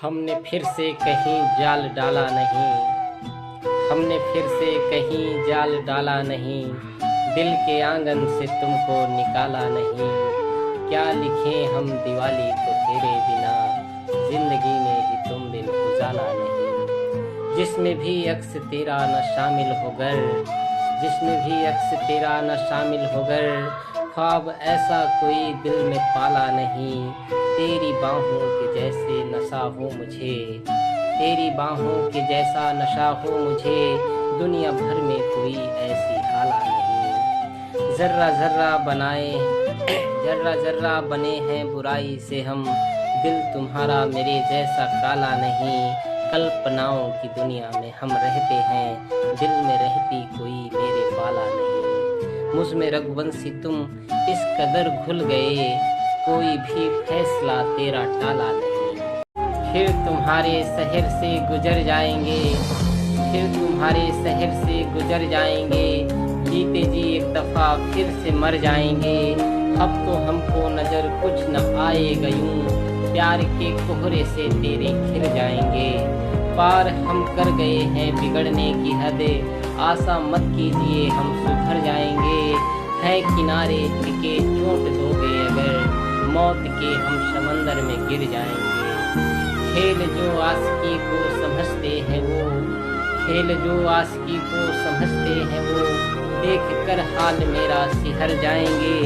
हमने फिर से कहीं जाल डाला नहीं, हमने फिर से कहीं जाल डाला नहीं, दिल के आंगन से तुमको निकाला नहीं। क्या लिखें हम दिवाली को तेरे बिना, जिंदगी में ही तुम बिन उजाला नहीं। जिसमें भी अक्स तेरा न शामिल होकर, जिसमें भी अक्स तेरा न शामिल होकर, ख्वाब ऐसा कोई दिल में पाला नहीं। तेरी बाहों के जैसे नशा हो मुझे, तेरी बाहों के जैसा नशा हो मुझे, दुनिया भर में कोई ऐसी हाला नहीं। जर्रा जर्रा बनाए, जर्रा जर्रा बने हैं बुराई से हम, दिल तुम्हारा मेरे जैसा काला नहीं। कल्पनाओं की दुनिया में हम रहते हैं, दिल में रहती कोई मेरे वाला नहीं। मुझ में रघुवंशी तुम इस कदर घुल गए, कोई भी फैसला तेरा टाला नहीं। फिर तुम्हारे शहर से गुजर जाएंगे, फिर तुम्हारे शहर से गुजर जाएंगे, जीते जी एक दफ़ा फिर से मर जाएंगे। अब तो हमको नज़र कुछ न आएगा यूं, प्यार के कोहरे से तेरे घिर जाएंगे। पार हम कर गए हैं बिगड़ने की हद, आशा मत कीजिए हम सुधर जाएंगे। है किनारे टिके चोट दोगे अगर, मौत के हम समंदर में गिर जाएंगे। खेल जो आशिकी को समझते हैं वो, खेल जो आशिकी को समझते हैं वो, देख कर हाल मेरा सिहर जाएंगे।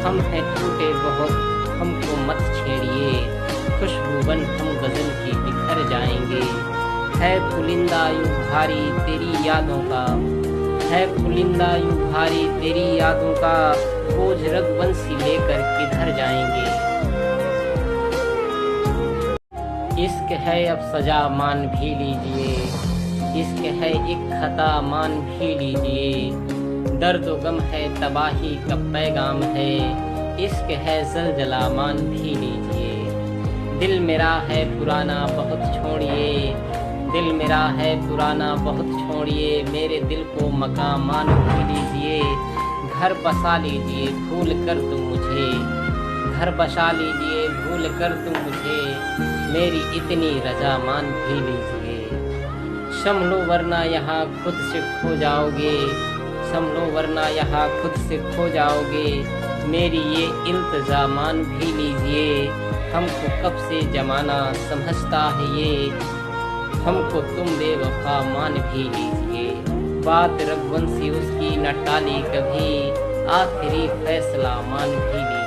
हम हैं टूटे बहुत, हमको मत छेड़िए, खुशबू बन हम गजल की बिखर जाएंगे। है पुलिंदा यूं भारी तेरी यादों का, है पुलिंदा यूं भारी तेरी यादों का, बोझ रघुवंशी लेकर किधर जाएंगे। इश्क है अब सजा मान भी लीजिए, इश्क है एक खता मान भी लीजिए। दर्द व गम है तबाही का पैगाम है, इश्क है जलजला मान भी लीजिए। दिल मेरा है पुराना बहुत छोड़िए, दिल मेरा है पुराना बहुत छोड़िए, मेरे दिल को मकाम मान भी लीजिए। घर बसा लीजिए भूल कर तुम मुझे, घर बसा लीजिए भूल कर तुम मुझे, मेरी इतनी रजा मान भी लीजिए। संभलो वरना यहाँ खुद से खो जाओगे, संभलो वरना यहाँ खुद से खो जाओगे, मेरी ये इल्तिजा मान भी लीजिए। हमको कब से जमाना समझता है ये, हमको तुम बेवफा मान भी लीजिए। बात रघुवंशी उसकी न टाली कभी, आखिरी फैसला मान भी लीजिए।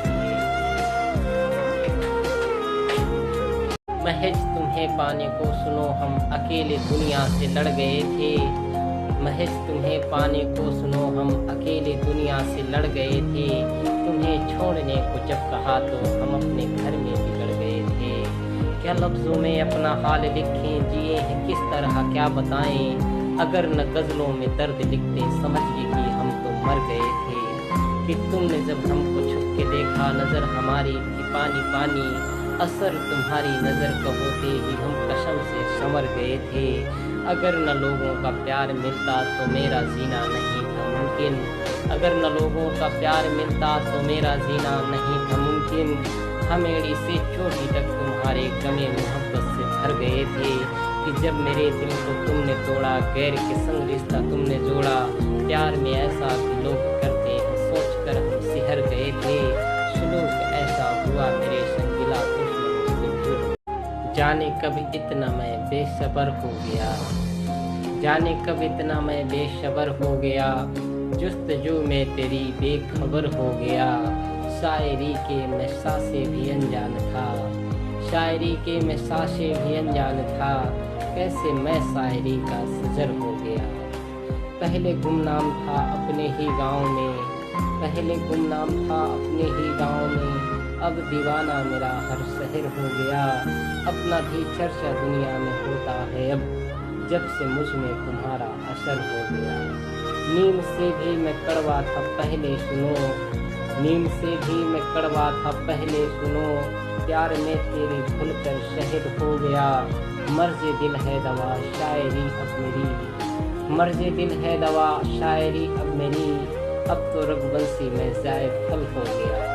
महज तुम्हें पाने को सुनो हम अकेले दुनिया से लड़ गए थे, महज तुम्हें पाने को सुनो हम अकेले दुनिया से लड़ गए थे। तुम्हें छोड़ने को जब कहा तो हम अपने घर में बिगड़ गए थे। क्या लफ्ज़ों में अपना हाल लिखें, जिए हैं किस तरह क्या बताएं, अगर न गज़लों में दर्द लिखते समझिए कि हम तो मर गए थे। कि तुमने जब हमको छुप के देखा नज़र हमारी थी पानी पानी, असर तुम्हारी नज़र का होते ही हम कसम से संवर गए थे। अगर न लोगों का प्यार मिलता तो मेरा जीना नहीं था मुमकिन, अगर न लोगों का प्यार मिलता तो मेरा जीना नहीं था मुमकिन। हमेड़ी से चोटी तक तुम्हारे गमे मोहब्बत से भर गए थे। कि जब मेरे दिल को तुमने तोड़ा, गैर के संग रिश्ता तुमने जोड़ा, प्यार में ऐसा भी लोग करते हैं सोच कर हम सिहर गए थे। सुलूक ऐसा हुआ मेरे संगिला दुश्मन, जाने कब इतना मैं बेसब्र हो गया, जाने कब इतना मैं बेसब्र हो गया, जुस्तजू में तेरी बेखबर हो गया। शायरी के मैं सासे भी अनजान था, शायरी के मैं सासे भी अनजान था, कैसे मैं शायरी का सजर हो गया। पहले गुमनाम था अपने ही गांव में, पहले गुमनाम था अपने ही गांव में, अब दीवाना मेरा हर शहर हो गया। अपना भी चर्चा दुनिया में होता है अब, जब से मुझ में तुम्हारा असर हो गया। नीम से भी मैं कड़वा था पहले सुनो, नीम से भी मैं कड़वा था पहले सुनो, प्यार में तेरे भूल कर शहीद हो गया। मर्ज़ दिल है दवा शायरी अब मेरी, मर्ज़ दिल है दवा शायरी अब मेरी, अब तो रघुवंशी में जाए फल हो गया।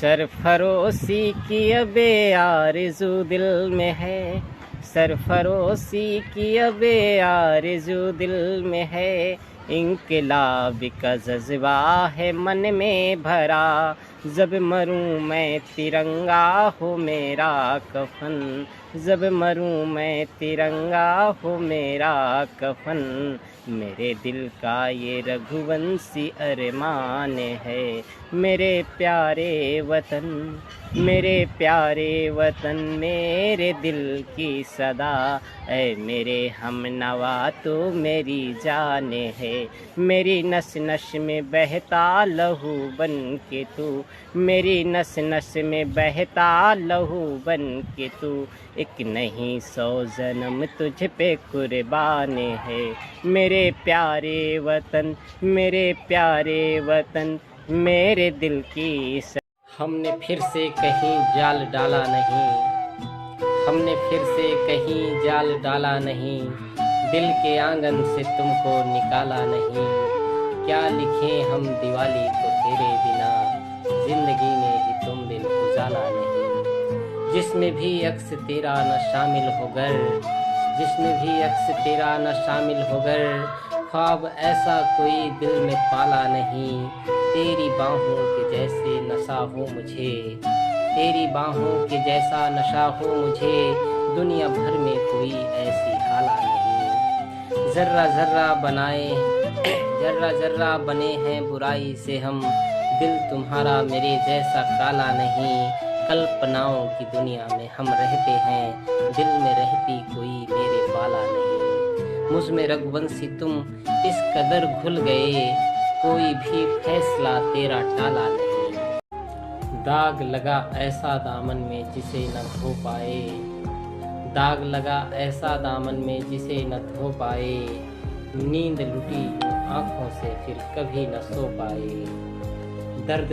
सरफरोशी की अब आरज़ू दिल में है, सरफरोशी की अब आरज़ू दिल में है, इंकलाब का जज्बा है मन में भरा, जब मरूं मैं तिरंगा हो मेरा कफन, जब मरूं मैं तिरंगा हो मेरा कफन, मेरे दिल का ये रघुवंशी अरमान है, मेरे प्यारे वतन, मेरे प्यारे वतन, मेरे दिल की सदा, ऐ मेरे हमनवा तो मेरी जान है, मेरी नस नस में बहता लहू बन के तू, मेरी नस नस में बहता लहू बन के तू, एक नहीं 100 जन्म तुझ पे कुर्बान है, मेरे प्यारे वतन, मेरे प्यारे वतन, मेरे दिल की हमने फिर से कहीं जाल डाला नहीं, हमने फिर से कहीं जाल डाला नहीं, दिल के आंगन से तुमको निकाला नहीं, क्या लिखें हम दिवाली को तेरे बिना, जिंदगी में ही तुम बिन उजाला नहीं, जिसमें भी अक्स तेरा न शामिल होकर, जिसमें भी अक्स तेरा न शामिल होकर, ख्वाब ऐसा कोई दिल में पाला नहीं, तेरी बाहों के जैसे नशा हो मुझे, तेरी बाहों के जैसा नशा हो मुझे, दुनिया भर में कोई ऐसी हाला नहीं, जर्रा जर्रा बनाए जर्रा जर्रा बने हैं बुराई से हम, दिल तुम्हारा मेरे जैसा काला नहीं, कल्पनाओं की दुनिया में हम रहते हैं, दिल में रहती कोई मेरे वाला नहीं, मुझ में रघुवंशी तुम इस कदर घुल गए, कोई भी फैसला तेरा टाला नहीं, दाग लगा ऐसा दामन में जिसे न धो पाए, दाग लगा ऐसा दामन में जिसे न धो पाए, नींद लुटी आँखों से फिर कभी न सो पाए, दर्द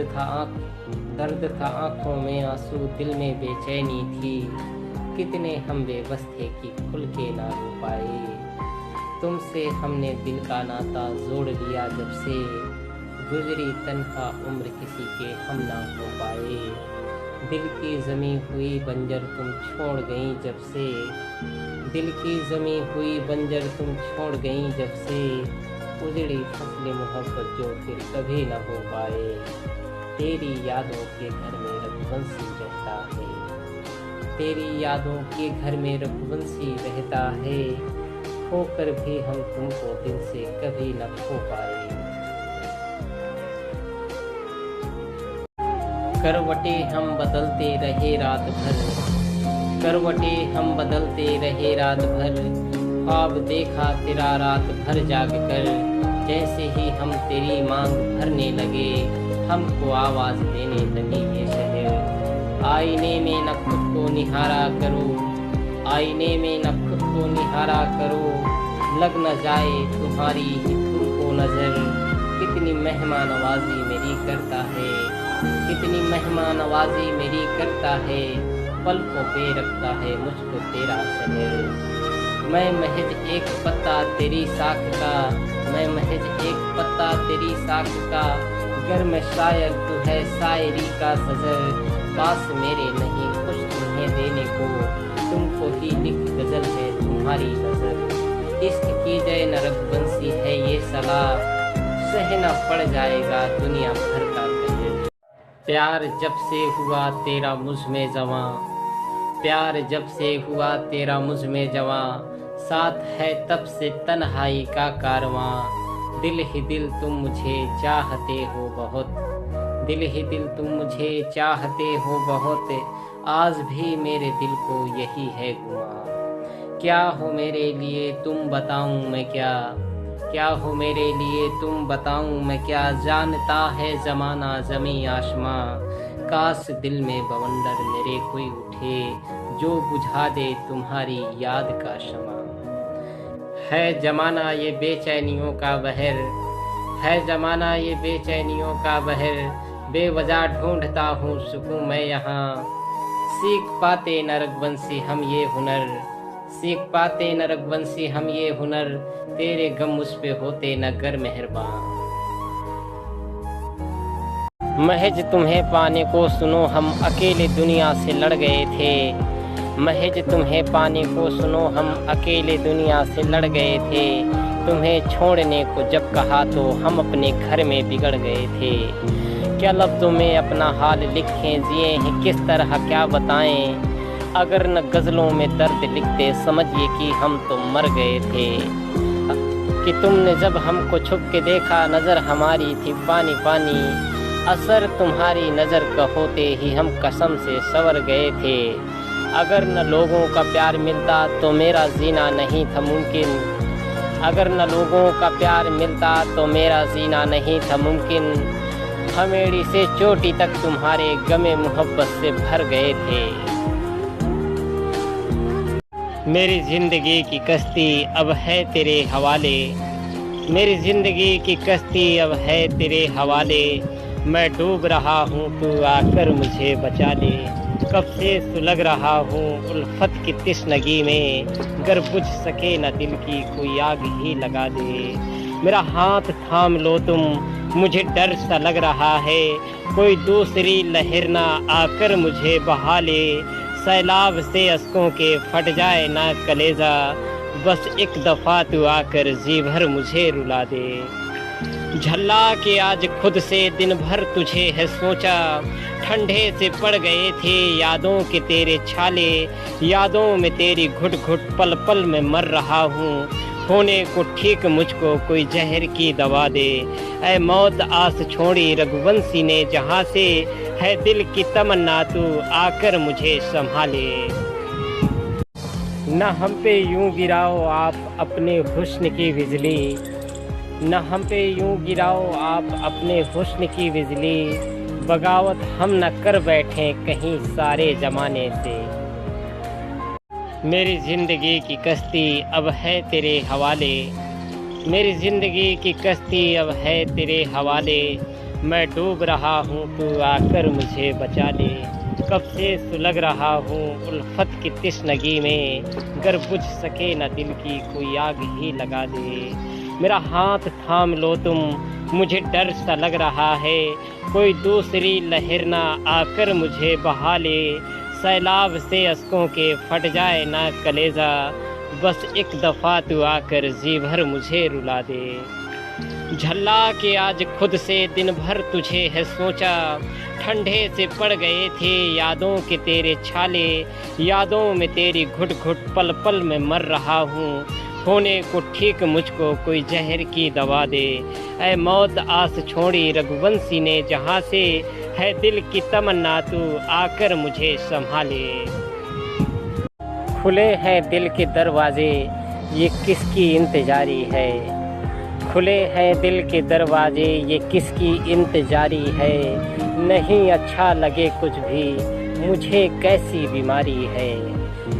था आँखों में आंसू, दिल में बेचैनी थी, कितने हम बेबस थे कि खुल के ना रो पाए, तुमसे हमने दिल का नाता जोड़ लिया जब से, गुजरी तन्हा उम्र किसी के हम ना हो पाए, दिल की जमी हुई बंजर तुम छोड़ गई जब से, दिल की जमी हुई बंजर तुम छोड़ गई जब से, उजड़ी फसली मोहब्बत जो फिर कभी न हो पाए, तेरी यादों के घर में रघुवंशी रहता है, तेरी यादों के घर में रघुवंशी रहता है, खोकर भी हम तुमको दिल से कभी न खो पाए, करवटे हम बदलते रहे रात भर, करवटे हम बदलते रहे रात भर, ख्वाब देखा तेरा रात भर जाग कर, जैसे ही हम तेरी मांग भरने लगे, हमको आवाज देने लगी ये शहर, आईने में न खुद को निहारा करो, आईने में न खुद को निहारा करो, लग न जाए तुम्हारी ही तुमको नजर, कितनी मेहमान नवाजी मेरी करता है, कितनी मेहमान नवाजी मेरी करता है, पलकों पे रखता है मुझको तेरा शहर, मैं महज एक पत्ता तेरी साख का, मैं महज एक पत्ता तेरी साख का, गर में शायर तू है शायरी का सजर, पास मेरे नहीं कुछ तुम्हें देने को, तुमको ही लिख गजल है तुम्हारी नजर, इश्क की जय न रघुवंशी है ये सलाह, सहना पड़ जाएगा दुनिया भर का कहर, प्यार जब से हुआ तेरा मुझ में जवां, प्यार जब से हुआ तेरा मुझ में जवां, साथ है तब से तन्हाई का कारवां, दिल ही दिल तुम मुझे चाहते हो बहुत, दिल ही दिल तुम मुझे चाहते हो बहुत, आज भी मेरे दिल को यही है गुमा, क्या हो मेरे लिए तुम बताऊं मैं क्या, क्या हो मेरे लिए तुम बताऊं मैं क्या, जानता है जमाना जमी आसमां, काश दिल में बवंडर मेरे कोई उठे, जो बुझा दे तुम्हारी याद का शमा, है जमाना ये बेचैनियों का बहर, है जमाना ये बेचैनियों का बहर, बेवजह ढूंढता हूँ सुकून मैं यहाँ, सीख पाते न रघुवंशी हम ये हुनर, सीख पाते न रघुवंशी हम ये हुनर, तेरे गम मुझ पे होते न गर मेहरबान। महज तुम्हें पाने को सुनो हम अकेले दुनिया से लड़ गए थे। महज तुम्हें पाने को सुनो हम अकेले दुनिया से लड़ गए थे। तुम्हें छोड़ने को जब कहा तो हम अपने घर में बिगड़ गए थे। क्या लफ्ज़ों में अपना हाल लिखें, जिए हैं किस तरह क्या बताएं। अगर न गज़लों में दर्द लिखते समझिए कि हम तो मर गए थे। कि तुमने जब हमको छुप के देखा नज़र हमारी थी पानी पानी। असर तुम्हारी नज़र का होते ही हम कसम से संवर गए थे। अगर न लोगों का प्यार मिलता तो मेरा जीना नहीं था मुमकिन। अगर न लोगों का प्यार मिलता तो मेरा जीना नहीं था मुमकिन। हमेड़ी से चोटी तक तुम्हारे गमे मोहब्बत से भर गए थे। मेरी ज़िंदगी की कश्ती अब है तेरे हवाले। मेरी ज़िंदगी की कश्ती अब है तेरे हवाले। मैं डूब रहा हूँ तू आकर मुझे बचा ले। कब से सुलग रहा हूँ उल्फत की तिश्नगी में। गर बुझ सके न दिल की कोई आग ही लगा दे। मेरा हाथ थाम लो तुम, मुझे डर सा लग रहा है। कोई दूसरी लहर ना आकर मुझे बहा ले। सैलाब से अश्कों के फट जाए ना कलेजा। बस एक दफ़ा तू आकर जी भर मुझे रुला दे। झल्ला के आज खुद से दिन भर तुझे है सोचा। ठंडे से पड़ गए थे यादों के तेरे छाले। यादों में तेरी घुट घुट पल पल में मर रहा हूँ। होने को ठीक मुझको कोई जहर की दवा दे। ऐ मौत आस छोड़ी रघुवंशी ने जहाँ से। है दिल की तमन्ना तू आकर मुझे संभाले। न हम पे यूं गिराओ आप अपने हुस्न की बिजली। न हम पे यूं गिराओ आप अपने हुस्न की बिजली। बगावत हम न कर बैठे कहीं सारे ज़माने से। मेरी ज़िंदगी की कश्ती अब है तेरे हवाले। मेरी ज़िंदगी की कश्ती अब है तेरे हवाले। मैं डूब रहा हूँ तू आकर मुझे बचा ले। कब से सुलग रहा हूँ उल्फत की तिश्नगी में। गर बुझ सके न दिल की कोई आग ही लगा दे। मेरा हाथ थाम लो तुम, मुझे डर सा लग रहा है। कोई दूसरी लहर ना आकर मुझे बहा ले। सैलाब से अश्कों के फट जाए ना कलेजा। बस एक दफ़ा तू आकर जी भर मुझे रुला दे। झल्ला के आज खुद से दिन भर तुझे है सोचा। ठंडे से पड़ गए थे यादों के तेरे छाले। यादों में तेरी घुट घुट पल पल में मर रहा हूँ। होने को ठीक मुझको कोई जहर की दवा दे। ऐ मौत आस छोड़ी रघुवंशी ने जहाँ से। है दिल की तमन्ना तू आकर मुझे संभाले। खुले हैं दिल के दरवाजे ये किसकी इंतजारी है। खुले हैं दिल के दरवाजे ये किसकी इंतजारी है। नहीं अच्छा लगे कुछ भी मुझे कैसी बीमारी है।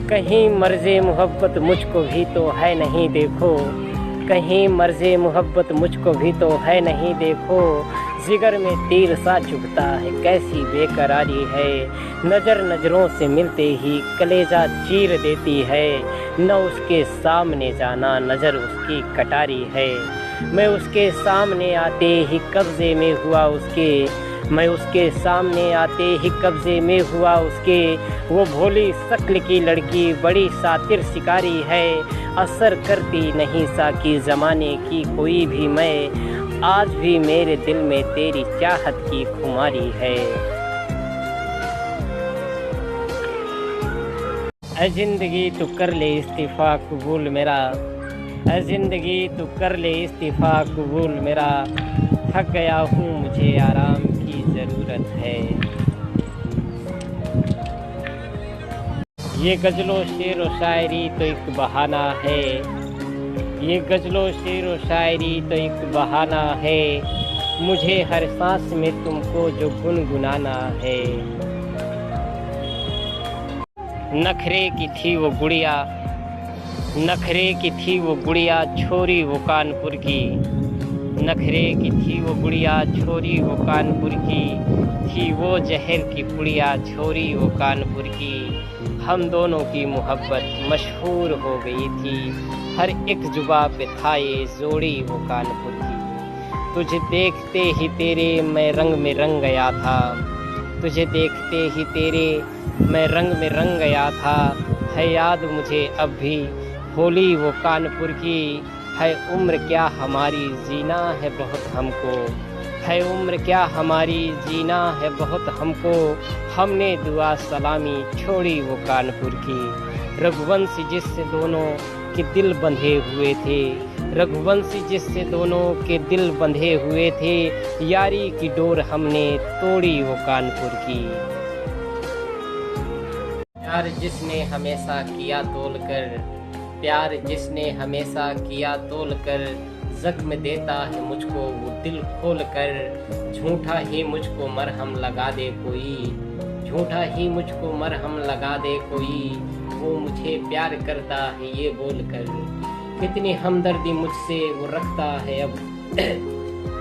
कहीं मर्ज़े मोहब्बत मुझको भी तो है नहीं देखो। कहीं मर्ज़े मोहब्बत मुझको भी तो है नहीं देखो। जिगर में तीर सा चुभता है कैसी बेकरारी है। नज़र नज़रों से मिलते ही कलेजा चीर देती है। न उसके सामने जाना नज़र उसकी कटारी है। मैं उसके सामने आते ही कब्ज़े में हुआ उसके। मैं उसके सामने आते ही कब्ज़े में हुआ उसके। वो भोली शक्ल की लड़की बड़ी सातिर शिकारी है। असर करती नहीं साकी ज़माने की कोई भी मैं। आज भी मेरे दिल में तेरी चाहत की खुमारी है। ऐ ज़िंदगी तू कर ले इस्तीफ़ा कबूल मेरा। ऐ ज़िंदगी तू कर ले इस्तीफ़ा कबूल मेरा। थक गया हूँ मुझे आराम की ज़रूरत है। ये गज़लों शेर व शायरी तो एक बहाना है। ये गज़लों शेर व शायरी तो एक बहाना है। मुझे हर सांस में तुमको जो गुनगुनाना है। नखरे की थी वो गुड़िया। नखरे की थी वो गुड़िया छोरी वो कानपुर की। नखरे की थी वो गुड़िया छोरी वो कानपुर की। थी वो जहर की पुड़िया छोरी वो कानपुर की। हम दोनों की मोहब्बत मशहूर हो गई थी। हर एक जुबा पे था ये जोड़ी वो कानपुर की। तुझे देखते ही तेरे मैं रंग में रंग गया था, तुझे देखते ही तेरे मैं रंग में रंग गया था। है याद मुझे अब भी होली वो कानपुर की, है उम्र क्या हमारी जीना है बहुत हमको, है उम्र क्या हमारी जीना है बहुत हमको। हमने दुआ सलामी छोड़ी वो कानपुर की, रघुवंशी जिससे दोनों के दिल बंधे हुए थे, रघुवंशी जिससे दोनों के दिल बंधे हुए थे। यारी की डोर हमने तोड़ी वो कानपुर की। प्यार जिसने हमेशा किया तोल कर, प्यार जिसने हमेशा किया तोल कर, जख्म देता है मुझको वो दिल खोल कर। झूठा ही मुझको मरहम लगा दे कोई, झूठा ही मुझको मरहम लगा दे कोई, वो मुझे प्यार करता है ये बोल कर। कितनी हमदर्दी मुझसे वो रखता है अब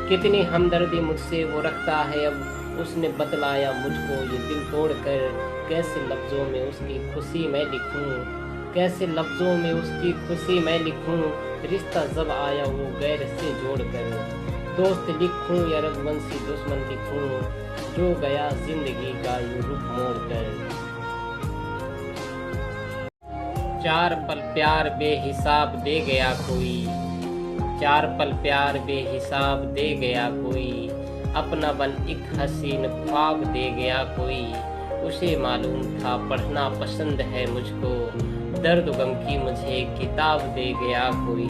कितनी हमदर्दी मुझसे वो रखता है अब, उसने बतलाया मुझको ये दिल तोड़ कर। कैसे लफ्ज़ों में उसकी खुशी मैं लिखूं, कैसे लफ्ज़ों में उसकी खुशी मैं लिखूं। रिश्ता जब आया वो गैर से जोड़ कर, दोस्त लिखूं या रघुवंशी दुश्मन लिखूं, जो गया जिंदगी का यूं रुख मोड़ कर। चार पल प्यार बेहिसाब दे गया कोई, चार पल प्यार बेहिसाब दे गया कोई, अपना बन एक हसीन ख्वाब दे गया कोई। उसे मालूम था पढ़ना पसंद है मुझको, दर्द गम की मुझे किताब दे गया कोई।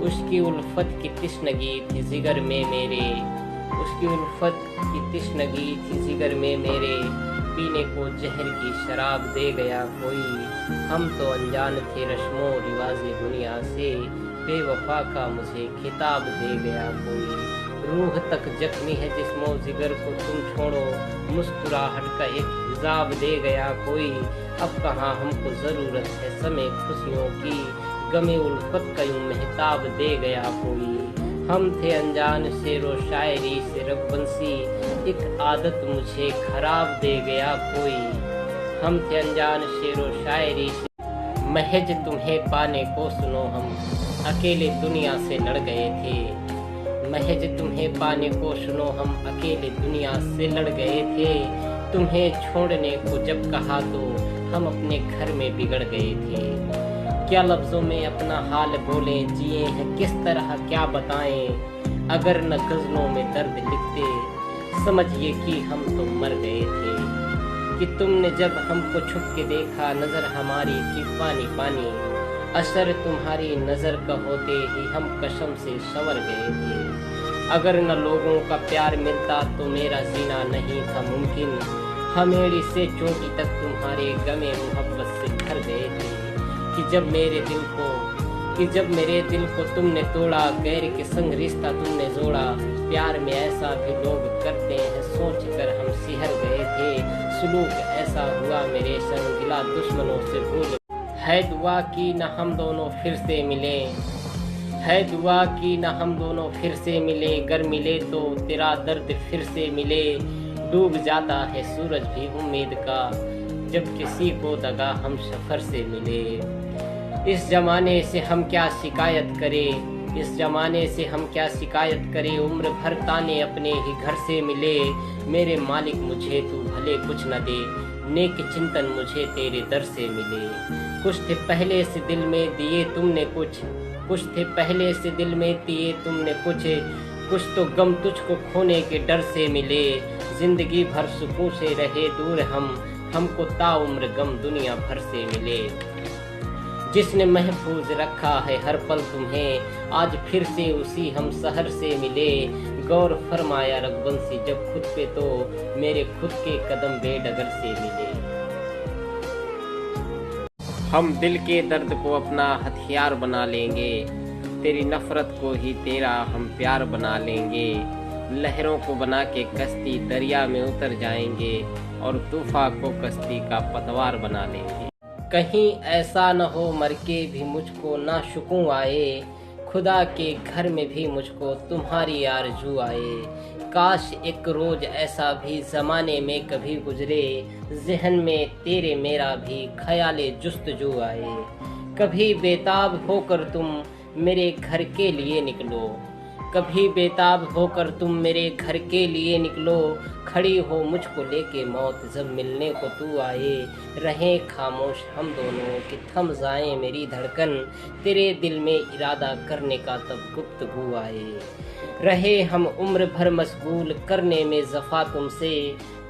उसकी उल्फत की तिश्नगी थी जिगर में मेरे, उसकी उल्फत की तिश्नगी थी जिगर में मेरे, पीने को जहर की शराब दे गया कोई। हम तो अनजान थे रस्मों रिवाज़े दुनिया से, बेवफा का मुझे खिताब दे गया कोई। रूह तक जख्मी है जिस्मो जिगर को तुम छोड़ो, मुस्कुराहट का एक हिजाब दे गया कोई। अब कहाँ हमको ज़रूरत है समय खुशियों की, गमे उल्फत का यूं महताब दे गया कोई। हम थे अनजान शेरो शायरी से रघुवंशी, एक आदत मुझे खराब दे गया कोई। हम थे अनजान शेरो शायरी से, महज तुम्हें पाने को सुनो हम अकेले दुनिया से लड़ गए थे। महज तुम्हें पाने को सुनो हम अकेले दुनिया से लड़ गए थे। तुम्हें छोड़ने को जब कहा तो हम अपने घर में बिगड़ गए थे। क्या लफ्ज़ों में अपना हाल बोलें, जिए हैं किस तरह क्या बताएं। अगर न गज़लों में दर्द लिखते समझिए कि हम तो मर गए थे। कि तुमने जब हमको छुप के देखा नज़र हमारी थी पानी पानी, असर तुम्हारी नज़र का होते ही हम कसम से संवर गए थे। अगर न लोगों का प्यार मिलता तो मेरा जीना नहीं था मुमकिन। हमेड़ी से चोटी तक तुम्हारे गमे मोहब्बत से भर गए थे। कि जब मेरे दिल को तुमने तोड़ा, गैर के संग रिश्ता तुमने जोड़ा। प्यार में ऐसा भी लोग करते हैं सोच कर हम सिहर गए थे। सुलूक ऐसा हुआ मेरे संग गिला दुश्मनों से भूल। है दुआ कि न हम दोनों फिर से मिले, है दुआ कि न हम दोनों फिर से मिले। गर मिले तो तेरा दर्द फिर से मिले। डूब जाता है सूरज भी उम्मीद का, जब किसी को दगा हम सफर से मिले। इस जमाने से हम क्या शिकायत करें, इस जमाने से हम क्या शिकायत करें। उम्र भर ताने अपने ही घर से मिले। मेरे मालिक मुझे तू भले कुछ न दे, नेक चिंतन मुझे तेरे दर से मिले। कुछ थे पहले से दिल में दिए तुमने कुछ थे पहले से दिल में दिए तुमने कुछ तो गम तुझको खोने के डर से मिले। जिंदगी भर सुकून से रहे दूर हमको ताउम्र गम दुनिया भर से मिले। जिसने महफूज रखा है हर पल तुम्हें, आज फिर से उसी हम शहर से मिले। गौर फरमाया रघुवंशी जब खुद पे तो मेरे खुद के कदम बेडगर से मिले। हम दिल के दर्द को अपना हथियार बना लेंगे, तेरी नफरत को ही तेरा हम प्यार बना लेंगे। लहरों को बना के कश्ती दरिया में उतर जाएंगे और तूफान को कश्ती का पतवार बना लेंगे। कहीं ऐसा न हो मर के भी मुझको ना सुकून आए, खुदा के घर में भी मुझको तुम्हारी आरज़ू आए। काश एक रोज़ ऐसा भी ज़माने में कभी गुजरे, ज़हन में तेरे मेरा भी ख्याले जुस्तजू आए। कभी बेताब होकर तुम मेरे घर के लिए निकलो, कभी बेताब होकर तुम मेरे घर के लिए निकलो, खड़ी हो मुझको लेके मौत जब मिलने को तू आए। रहें खामोश हम दोनों कि थम जाए मेरी धड़कन, तेरे दिल में इरादा करने का तब गुफ्तगू आए। रहे हम उम्र भर मशगूल करने में जफ़ा तुमसे,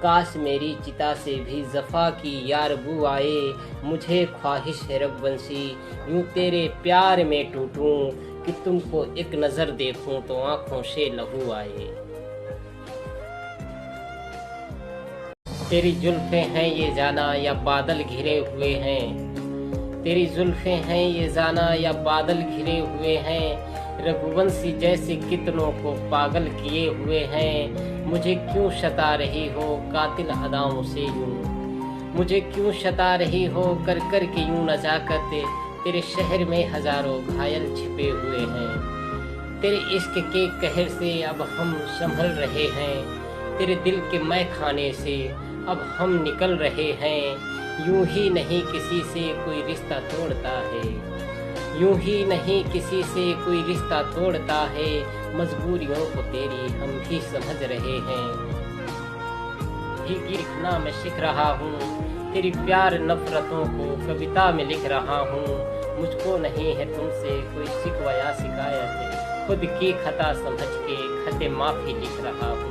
काश मेरी चिता से भी जफ़ा की यार बू आए। मुझे ख्वाहिश है रघुवंशी यूं तेरे प्यार में टूटूं, कि तुमको एक नजर देखूं तो आंखों से लहू आए। तेरी जुल्फें हैं ये जाना या बादल घिरे हुए हैं, तेरी जुल्फें हैं ये जाना या बादल घिरे हुए हैं। रघुवंशी जैसे कितनों को पागल किए हुए हैं। मुझे क्यों सता रही हो कातिल अदाओं से यूं, मुझे क्यों सता रही हो कर कर के यूं नजाकत। तेरे शहर में हजारों घायल छिपे हुए हैं, तेरे इश्क के कहर से अब हम संभल रहे हैं। तेरे दिल के मैं खाने से अब हम निकल रहे हैं। यूं ही नहीं किसी से कोई रिश्ता तोड़ता है, यूं ही नहीं किसी से कोई रिश्ता तोड़ता है। मजबूरियों को तेरी हम भी समझ रहे हैं। भीगी लिखना मैं सीख रहा हूँ, तेरी प्यार नफरतों को कविता में लिख रहा हूँ। मुझको नहीं है तुमसे कोई शिकवा या शिकायत, खुद की खता समझ के खते माफी लिख रहा हूँ।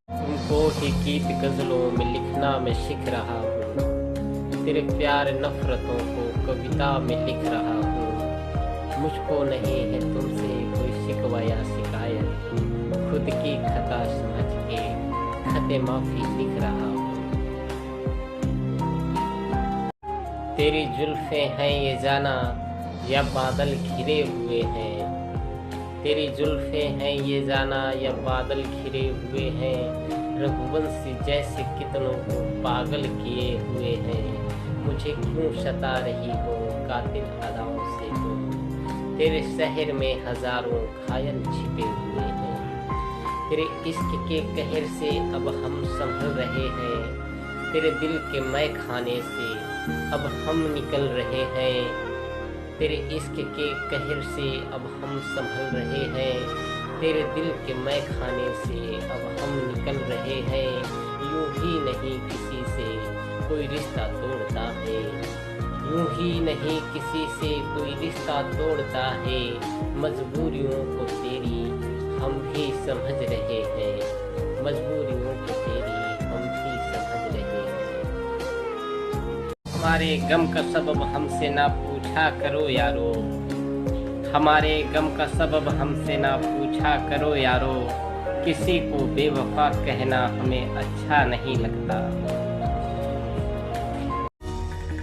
तुमको ही गीत गजलों में लिखना मैं सीख रहा हूँ, तेरे प्यार नफरतों को कविता में लिख रहा हूँ। मुझको नहीं है तुमसे कोई शिकवा या शिकायत, खुद की खता समझ के खते माफी लिख रहा हूँ। तेरी जुल्फें हैं ये जाना या बादल घिरे हुए हैं, तेरी जुल्फें हैं ये जाना या बादल घिरे हुए हैं। रघुवंशी जैसे कितनों को पागल किए हुए हैं। मुझे क्यों सता रही हो कातिल अदाओं से तुम, तेरे शहर में हजारों घायल छिपे हुए हैं। तेरे इश्क के कहर से अब हम संभल रहे हैं, तेरे दिल के मैं खाने से अब हम निकल रहे हैं। तेरे इश्क के कहर से अब हम संभल रहे हैं, तेरे दिल के मैं खाने से अब हम निकल रहे हैं। यूं ही नहीं किसी से कोई रिश्ता तोड़ता है, यूं ही नहीं किसी से कोई रिश्ता तोड़ता है। मजबूरियों को तेरी हम भी समझ रहे हैं, मजबूरियों को तेरी हम भी समझ रहे हैं। हमारे गम का सबब हमसे ना पूछा करो यारो, हमारे गम का सबब हमसे ना पूछा करो यारो। किसी को बेवफा कहना हमें अच्छा नहीं लगता।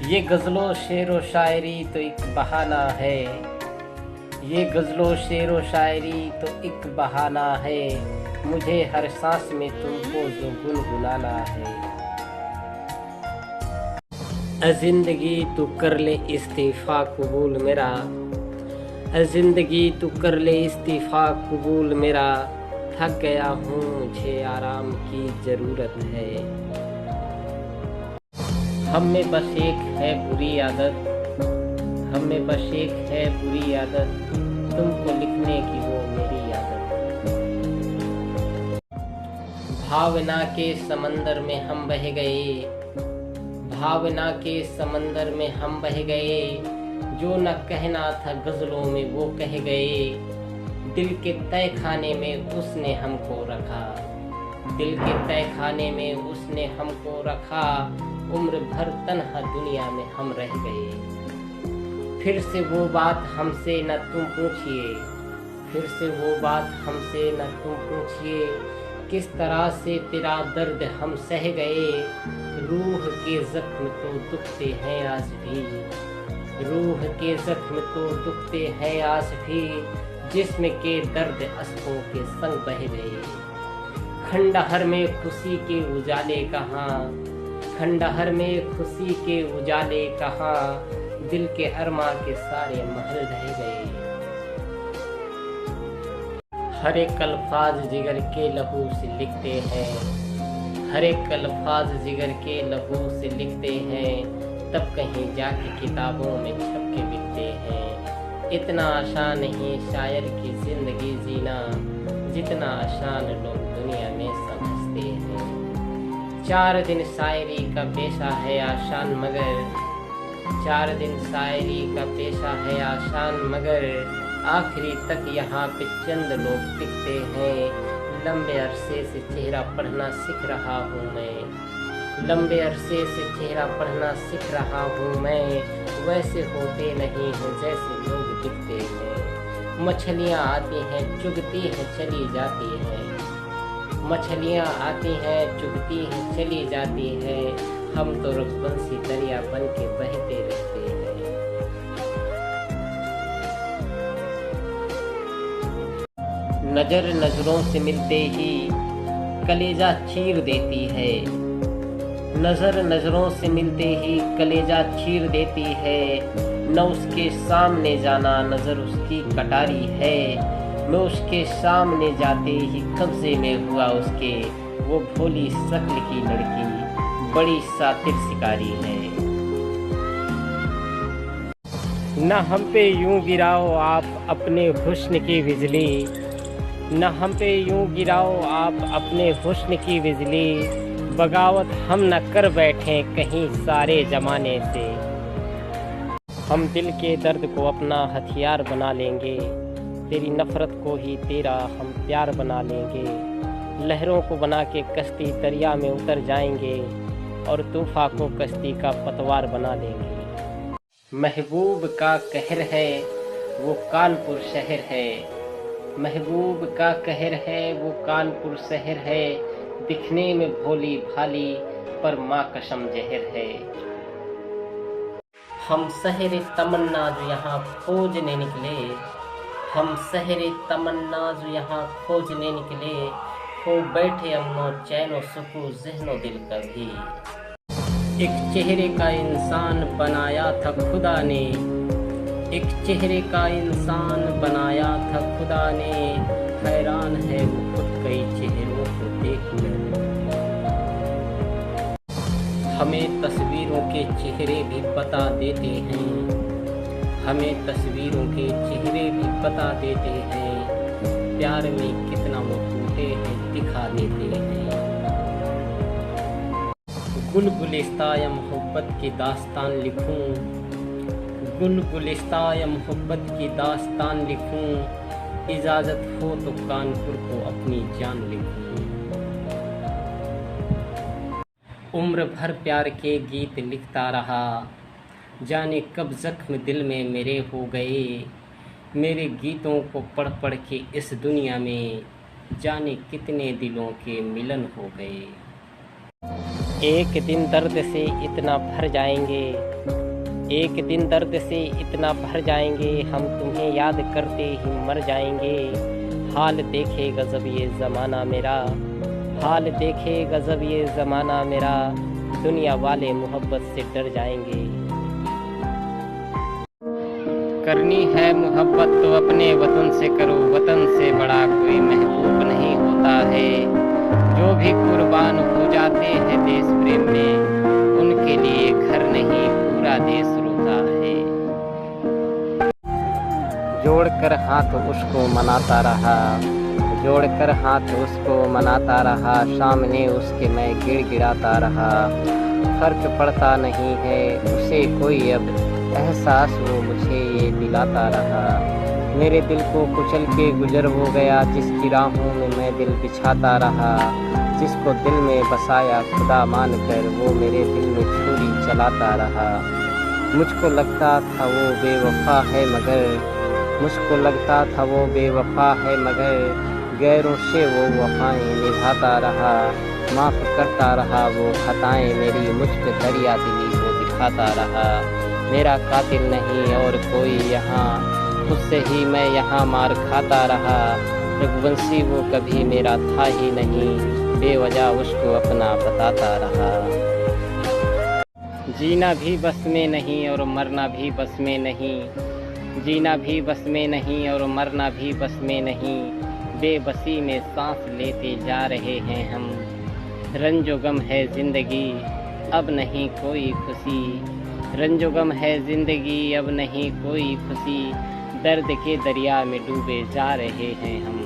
ये गज़लों शेरो शायरी तो एक बहाना है, ये गज़लों शेरो शायरी तो एक बहाना है। मुझे हर सांस में तुमको जो गुनगुनाना है। जिंदगी तू कर ले इस्तीफा कबूल मेरा, जिंदगी तू कर ले इस्तीफा कबूल मेरा। थक गया हूँ मुझे आराम की ज़रूरत है। हम में बस एक है बुरी आदत, हम में बस एक है बुरी आदत, तुमको लिखने की वो मेरी आदत। भावना के समंदर में हम बह गए, भावना के समंदर में हम बह गए। जो न कहना था गज़लों में वो कह गए। दिल के तय खाने में उसने हमको रखा, दिल के तय खाने में उसने हमको रखा। उम्र भर तन्हा दुनिया में हम रह गए। फिर से वो बात हमसे न तुम पूछिए, फिर से वो बात हमसे न तुम पूछिए। किस तरह से तेरा दर्द हम सह गए। रूह के जख्म तो दुखते हैं आज भी, रूह के जख्म तो दुखते हैं आज भी। जिस्म के दर्द अश्कों के संग बह गए। खंडहर में खुशी के उजाले कहाँ, खंडहर में खुशी के उजाले कहाँ। दिल के अरमा के सारे महल ढह गए। हर एक अल्फाज जिगर के लहू से लिखते हैं, हर एक अल्फाज जिगर के लहू से लिखते हैं। तब कहीं जाके किताबों में छप के बिकते हैं। इतना आसान नहीं शायर की जिंदगी जीना, जितना आसान लोग दुनिया में समझते हैं। 4 दिन शायरी का पेशा है आसान मगर, 4 दिन शायरी का पेशा है आसान मगर, आखिरी तक यहाँ पे चंद लोग टिकते हैं। लंबे अरसे से चेहरा पढ़ना सीख रहा हूँ मैं, लंबे अरसे से चेहरा पढ़ना सीख रहा हूँ मैं। वैसे होते नहीं हैं जैसे लोग दिखते हैं। मछलियाँ आती हैं चुगती हैं चली जाती हैं, मछलियाँ आती हैं चुगती हैं चली जाती हैं। हम तो रघुवंशी दरिया बन के बहते रहते हैं। नजर नजरों से मिलते ही कलेजा चीर देती है, नजर नजरों से मिलते ही कलेजा चीर देती है। न उसके सामने जाना नजर उसकी कटारी है, मैं उसके सामने जाते ही कब्जे में हुआ उसके। वो भोली शक्ल की लड़की बड़ी सातिर शिकारी है। न हम पे यूं गिराओ आप अपने हुस्न की बिजली, न हम पे यूं गिराओ आप अपने हुस्न की बिजली। बगावत हम न कर बैठे कहीं सारे जमाने से। हम दिल के दर्द को अपना हथियार बना लेंगे, तेरी नफरत को ही तेरा हम प्यार बना लेंगे। लहरों को बना के कश्ती दरिया में उतर जाएंगे और तूफा को कश्ती का पतवार बना लेंगे। महबूब का कहर है वो कानपुर शहर है, महबूब का कहर है वो कानपुर शहर है। दिखने में भोली भाली पर माँ कसम जहर है। हम शहर तमन्ना जो यहाँ खोजने निकले, हम शहर तमन्ना जो यहाँ खोजने निकले। हो बैठे अमनो चैनो सुकून ज़हनो दिल का भी। एक चेहरे का इंसान बनाया था खुदा ने, एक चेहरे का इंसान बनाया था खुदा ने। हैरान है वो खुद कई चेहरों को देखकर। हमें तस्वीरों के चेहरे भी बता देते हैं, हमें तस्वीरों के चेहरे भी बता देते हैं। प्यार में कितना वो टूटे हैं दिखा देते हैं। गुलगुलिस्तान मोहब्बत की दास्तान लिखूं, गुलगुलिस्तान मोहब्बत की दास्तान लिखूं। इजाज़त हो तो कानपुर को अपनी जान लिखूं। उम्र भर प्यार के गीत लिखता रहा, जाने कब जख्म दिल में मेरे हो गए। मेरे गीतों को पढ़ पढ़ के इस दुनिया में जाने कितने दिलों के मिलन हो गए। एक दिन दर्द से इतना भर जाएंगे, एक दिन दर्द से इतना भर जाएंगे। हम तुम्हें याद करते ही मर जाएंगे। हाल देखे गजब ये ज़माना मेरा, हाल देखे गजब ये ज़माना मेरा। दुनिया वाले मोहब्बत से डर जाएंगे। करनी है मोहब्बत तो अपने वतन से करो, वतन से बड़ा कोई महबूब नहीं होता है। जो भी कुर्बान हो जाते हैं देश प्रेम में, उनके लिए घर नहीं पूरा देश रोता है। जोड़कर हाथ उसको मनाता रहा, जोड़कर हाथ उसको मनाता रहा। सामने उसके मैं गिड़गिड़ाता रहा। फर्क पड़ता नहीं है उसे कोई अब, एहसास वो मुझे ये दिलाता रहा। मेरे दिल को कुचल के गुजर हो गया, जिसकी राहों में मैं दिल बिछाता रहा। जिसको दिल में बसाया खुदा मानकर, वो मेरे दिल में छुरी चलाता रहा। मुझको लगता था वो बेवफा है मगर, मुझको लगता था वो बेवफा है मगर। गैरों से वो वफाएं निभाता रहा। माफ़ करता रहा वो खताएं मेरी, मुझ पे दरिया दिली वो दिखाता रहा। मेरा कातिल नहीं और कोई यहाँ, खुद से ही मैं यहाँ मार खाता रहा। रघुवंशी वो कभी मेरा था ही नहीं, बेवजह उसको अपना बताता रहा। जीना भी बस में नहीं और मरना भी बस में नहीं, जीना भी बस में नहीं और मरना भी बस में नहीं। बेबसी में सांस लेते जा रहे हैं हम। रंजो गम है ज़िंदगी अब नहीं कोई खुशी, रंजो गम है ज़िंदगी अब नहीं कोई खुशी। दर्द के दरिया में डूबे जा रहे हैं हम।